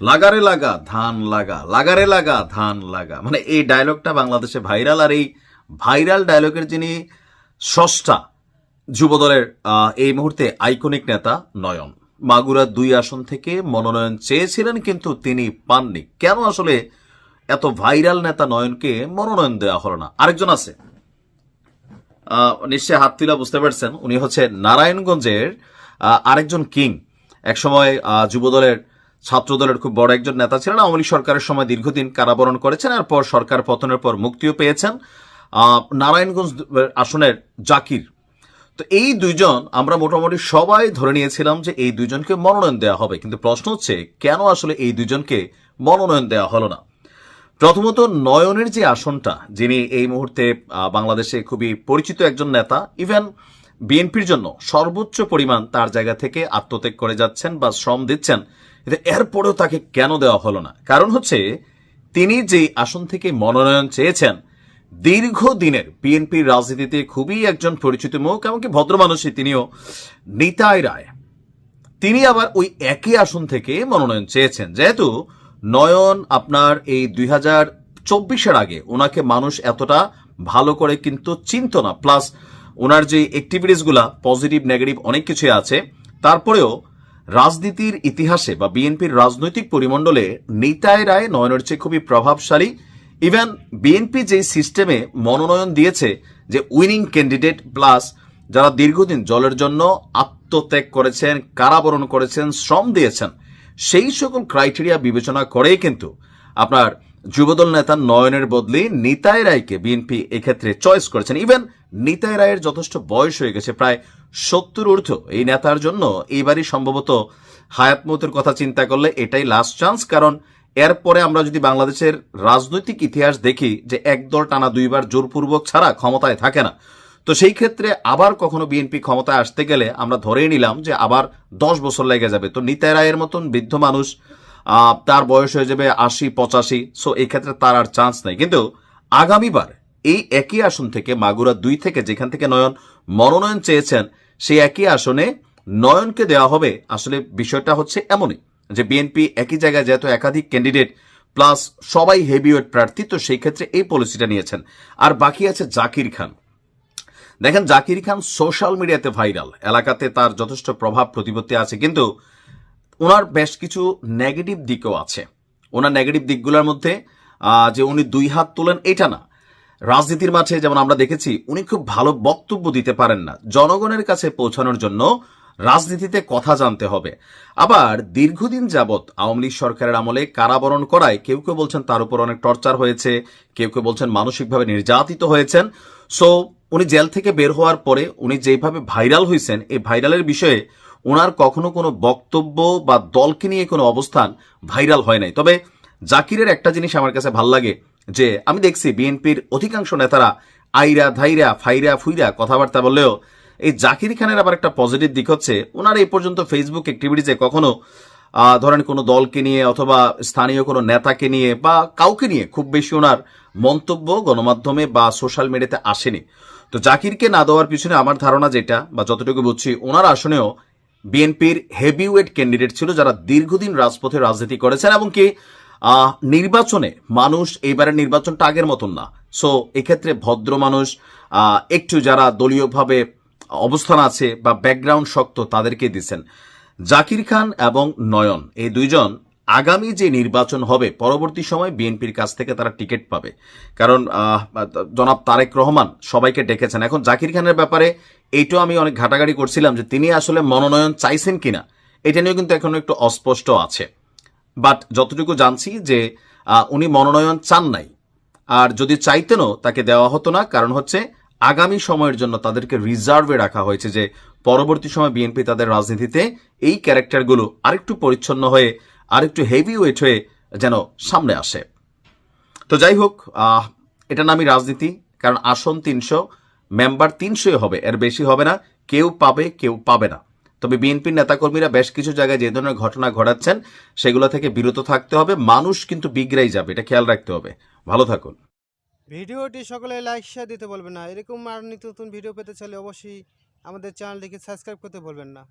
লাগারে লাগা ধান লাগা, লাগারে লাগা ধান লাগা, মানে এই ডায়লগটা বাংলাদেশে ভাইরাল। আর এই ভাইরাল ডায়লগের যিনি স্রষ্টা, যুবদলের এই মুহূর্তে আইকনিক নেতা নয়ন। মাগুরা 2 আসন থেকে মনোনয়ন চেয়েছিলেন কিন্তু তিনি পাননি। কেন আসলে এত ভাইরাল নেতা নয়নকে মনোনয়ন দেওয়া হলো না? আরেকজন আছে, নিশ্চয়ই হাত তুলা বুঝতে পারছেন, উনি হচ্ছে নারায়ণগঞ্জের আরেকজন কিং। একসময় যুবদলের ছাত্রদলের খুব বড় একজন নেতা ছিলেন, আওয়ামী লীগ সরকারের সময় দীর্ঘদিন কারাবরণ করেছেন, এরপর সরকার পতনের পর মুক্তিও পেয়েছেন। নারায়ণগঞ্জ আসনের জাকির। তো এই দুইজন আমরা মোটামুটি সবাই ধরে নিয়েছিলাম যে এই দুইজনকে মনোনয়ন দেওয়া হবে, কিন্তু প্রশ্ন হচ্ছে কেন আসলে এই দুইজনকে মনোনয়ন দেওয়া হলো না। প্রথমত নয়নের যে আসনটা, যিনি এই মুহূর্তে বাংলাদেশে খুবই পরিচিত একজন নেতা, ইভেন বিএনপির জন্য সর্বোচ্চ পরিমাণ তার জায়গা থেকে আত্মত্যাগ করে যাচ্ছেন বা শ্রম দিচ্ছেন, কিন্তু এরপরেও তাকে কেন দেওয়া হলো না? কারণ হচ্ছে তিনি যে আসন থেকে মনোনয়ন চেয়েছেন, দীর্ঘদিনের বিএনপির রাজনীতিতে খুবই একজন পরিচিত মুখ, এমনকি ভদ্র মানুষই তিনিও, নিতাই রায়। তিনি আবার ওই একই আসন থেকে মনোনয়ন চেয়েছেন। যেহেতু নয়ন আপনার এই 2024-এর আগে ওনাকে মানুষ এতটা ভালো করে কিন্তু চিনত না, প্লাস ওনার যে অ্যাক্টিভিটিসগুলা পজিটিভ নেগেটিভ অনেক কিছুই আছে, তারপরেও রাজনীতির ইতিহাসে বা বিএনপির রাজনৈতিক পরিমণ্ডলে নিতাই রায় নয়নের চেয়ে খুবই প্রভাবশালী। ইভেন বিএনপি যেই সিস্টেমে মনোনয়ন দিয়েছে, যে উইনিং ক্যান্ডিডেট প্লাস যারা দীর্ঘদিন দলের জন্য আত্মত্যাগ করেছেন, কারাবরণ করেছেন, শ্রম দিয়েছেন, সেই সকল ক্রাইটেরিয়া বিবেচনা করেই কিন্তু আপনার যুবদল নেতা নয়নের বদলে নিতাই রায়কে বিএনপি এক্ষেত্রে চয়েস করেছেন। ইভেন নিতাই রায়ের যথেষ্ট বয়স হয়ে গেছে, প্রায় 70 ঊর্ধ্ব। এই নেতার জন্য এইবারই সম্ভবত হায়াত মৌতের কথা চিন্তা করলে এটাই লাস্ট চান্স। কারণ এরপরে আমরা যদি বাংলাদেশের রাজনৈতিক ইতিহাস দেখি, যে একদল টানা 2 বার জোরপূর্বক ছাড়া ক্ষমতায় থাকে না। তো সেই ক্ষেত্রে আবার কখনো বিএনপি ক্ষমতায় আসতে গেলে আমরা ধরেই নিলাম যে আবার 10 বছর লেগে যাবে। তো নিতাই রায়ের মতন বৃদ্ধ মানুষ, তার বয়স হয়ে যাবে 80-85, সো এই ক্ষেত্রে তার আর চান্স নেই। কিন্তু আগামীবার এই একই আসন থেকে, মাগুরা 2 থেকে, যেখান থেকে নয়ন মনোনয়ন চেয়েছেন, সেই একই আসনে নয়নকে দেওয়া হবে। আসলে বিষয়টা হচ্ছে এমনই যে বিএনপি একই জায়গায় যেহেতু একাধিক ক্যান্ডিডেট প্লাস সবাই হেভিওয়েট প্রার্থী, তো সেই ক্ষেত্রে এই পলিসিটা নিয়েছেন। আর বাকি আছে জাকির খান। দেখেন, জাকির খান সোশ্যাল মিডিয়াতে ভাইরাল, এলাকাতে তার যথেষ্ট প্রভাব প্রতিপত্তি আছে, কিন্তু ওনার বেশ কিছু নেগেটিভ দিকও আছে। ওনার নেগেটিভ দিকগুলোর মধ্যে যে উনি 2 হাত তোলেন এটা না, রাজনীতির মাঠে যেমন আমরা দেখেছি উনি খুব ভালো বক্তব্য দিতে পারেন না। জনগণের কাছে পৌঁছানোর জন্য রাজনীতিতে কথা জানতে হবে। আবার দীর্ঘদিন যাবৎ আওয়ামী লীগ সরকারের আমলে কারাবরণ করায় কেউ কেউ বলছেন তার উপর অনেক টর্চার হয়েছে, কেউ কেউ বলছেন মানসিকভাবে নির্যাতিত হয়েছেন। সো উনি জেল থেকে বের হওয়ার পরে উনি যেভাবে ভাইরাল হয়েছেন, এই ভাইরালের বিষয়ে ওনার কখনো কোনো বক্তব্য বা দলকে নিয়ে কোনো অবস্থান ভাইরাল হয় নাই। তবে জাকিরের একটা জিনিস আমার কাছে ভাল লাগে, যে আমি দেখছি বিএনপির অধিকাংশ নেতারা আইরা ধাইরা ফাইরা ফুইরা কথাবার্তা বললেও এই জাকির খানের আবার একটা পজিটিভ দিক হচ্ছে, ওনার এই পর্যন্ত ফেসবুক অ্যাক্টিভিটিসে কখনো ধরেন কোনো দলকে নিয়ে অথবা স্থানীয় কোনো নেতাকে নিয়ে বা কাউকে নিয়ে খুব বেশি ওনার মন্তব্য গণমাধ্যমে বা সোশ্যাল মিডিয়াতে আসেনি। তো জাকিরকে না দেওয়ার পিছনে আমার ধারণা যেটা, বা যতটুকু বুঝছি, ওনার আসনেও বিএনপির হেভিওয়েট ক্যান্ডিডেট ছিল যারা দীর্ঘদিন রাজপথে রাজনীতি করেছেন, এবং কি নির্বাচনে মানুষ এইবারের নির্বাচনটা আগের মতন না। সো এক্ষেত্রে ভদ্র মানুষ, একটু যারা দলীয়ভাবে অবস্থান আছে বা ব্যাকগ্রাউন্ড শক্ত, তাদেরকে দিচ্ছেন। জাকির খান এবং নয়ন এই দুইজন আগামী যে নির্বাচন হবে পরবর্তী সময় বিএনপির কাছ থেকে তারা টিকিট পাবে। কারণ জনাব তারেক রহমান সবাইকে ডেকেছেন। এখন জাকির খানের ব্যাপারে এইটাও আমি অনেক ঘাটাঘাটি করছিলাম যে তিনি আসলে মনোনয়ন চাইছেন কিনা, এটা নিয়েও কিন্তু এখনো একটু অস্পষ্ট আছে। বাট যতটুকু জানছি যে উনি মনোনয়ন চান নাই, আর যদি চাইতেনও তাকে দেওয়া হতো না। কারণ হচ্ছে আগামী সময়ের জন্য তাদেরকে রিজার্ভে রাখা হয়েছে, যে পরবর্তী সময় বিএনপি তাদের রাজনীতিতে এই ক্যারেক্টারগুলো আরেকটু পরিচ্ছন্ন হয়ে আরেকটু হেভি ওয়েট হয়ে যেন সামনে আসে। তো যাই হোক, এটার নামই রাজনীতি। কারণ আসন 300, মেম্বার 300 হবে, এর বেশি হবে না। কেউ পাবে, কেউ পাবে না। তবে বিএনপির নেতাকর্মীরা বেশ কিছু জায়গায় যে ধরনের ঘটনা ঘটাচ্ছেন সেগুলো থেকে বিরত থাকতে হবে। মানুষ কিন্তু বিগড়াই যাবে, এটা খেয়াল রাখতে হবে। ভালো থাকুন। ভিডিওটি সকলে লাইক শেয়ার দিতে বলবেন না। এরকম আর নিত্য নতুন ভিডিও পেতে চাইলে অবশ্যই আমাদের চ্যানেলটিকে সাবস্ক্রাইব করতে বলবেন না।